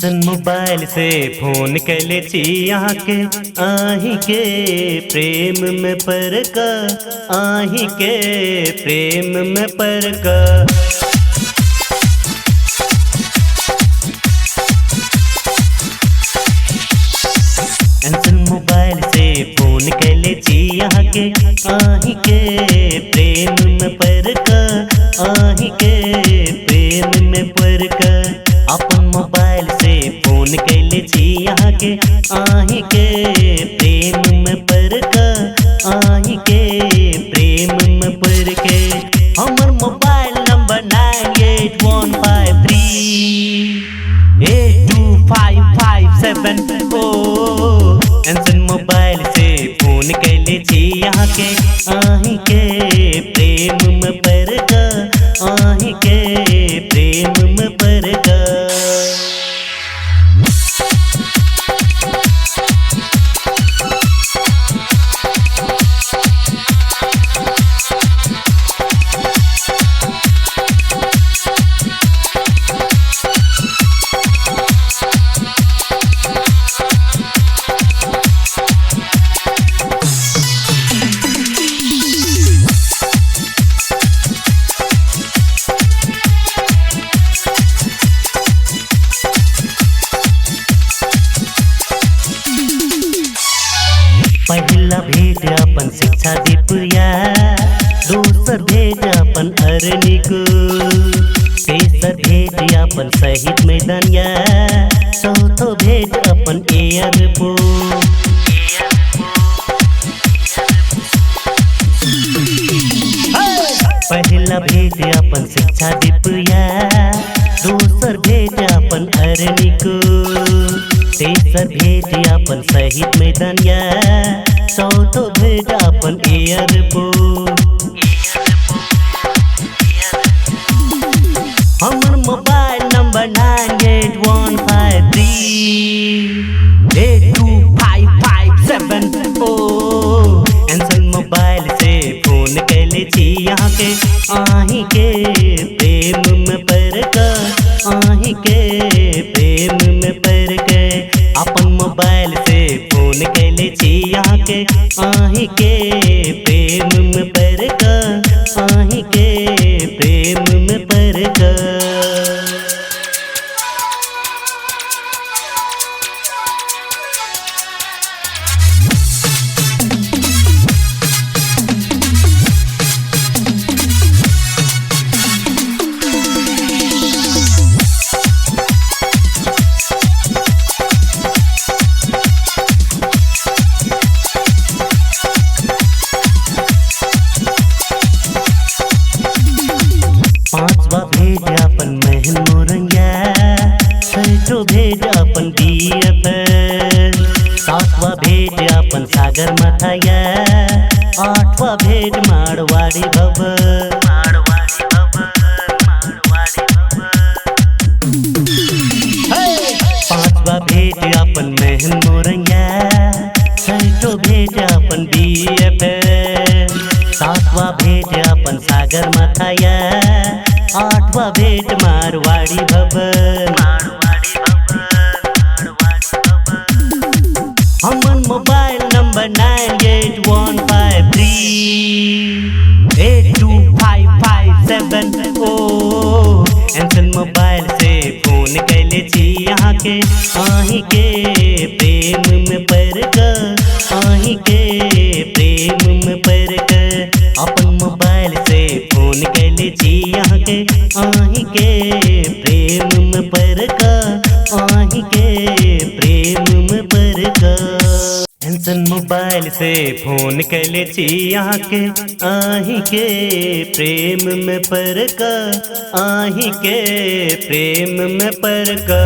एंसन mobile से phone कैले छी यहाँ के आही के प्रेम में पर का आही के प्रेम में पर का एंसन मोबाइल से फोन कैले छी यहाँ के आही के प्रेम में पर का आही के प्रेम में पर का अपन मोबाइल से फोन कैले छी यहाँ के आही के प्रेम में पर का आही के प्रेम में पर के हमर मोबाइल नंबर 9815382574 एंसन मोबाइल से फोन कैले छी यहाँ के आही के प्रेम में पर का आही के प्रेम में पर का पहला भेट अपन शिक्षा दीपया दूसर भेट अपन अरनिक तेसर भेट अपन शहीद मैदानिया चौथो भेट अपन एयरपोर्ट पहला भेट अपन शिक्षा दीपया दूसर भेट अपन अरनिक तेसर भेट अपन शहीद मैदानिया चौथो भेट अपन एयरपोर्ट हमर मोबाइल नंबर 9815382574 एंसन मोबाइल से फोन कैले छी यहाँ के आही के प्रेम में पर का आही के प्रेम में पर के अपन मोबाइल से फोन कैले छी यहाँ के आही के प्रेम में पर का आही के प्रेम में पर का पांचवा भेट अपन महन मोरंगा छठो भेट अपन बीएफ सातवा भेट अपन सागर मथाया आठवा भेट मारवाड़ी भव पांचवा भेट अपन महन मोरंगा छठो भेट अपन बीएफ सातवा भेट अपन सागर मथाया आठवा भेट मारवाड़ी भवन हमर मोबाइल नंबर 9815382554 एंसन मोबाइल से फोन कैले छी यहाँ के आही के प्रेम में पर का आही के प्रेम में पर का अपन मोबाइल से फोन कैले छी यहाँ के आही के प्रेम में पर का आही के प्रेम में पर का एंसन मोबाइल से फोन कैले छी यहाँ के आही के प्रेम में पर का आही के प्रेम में पर का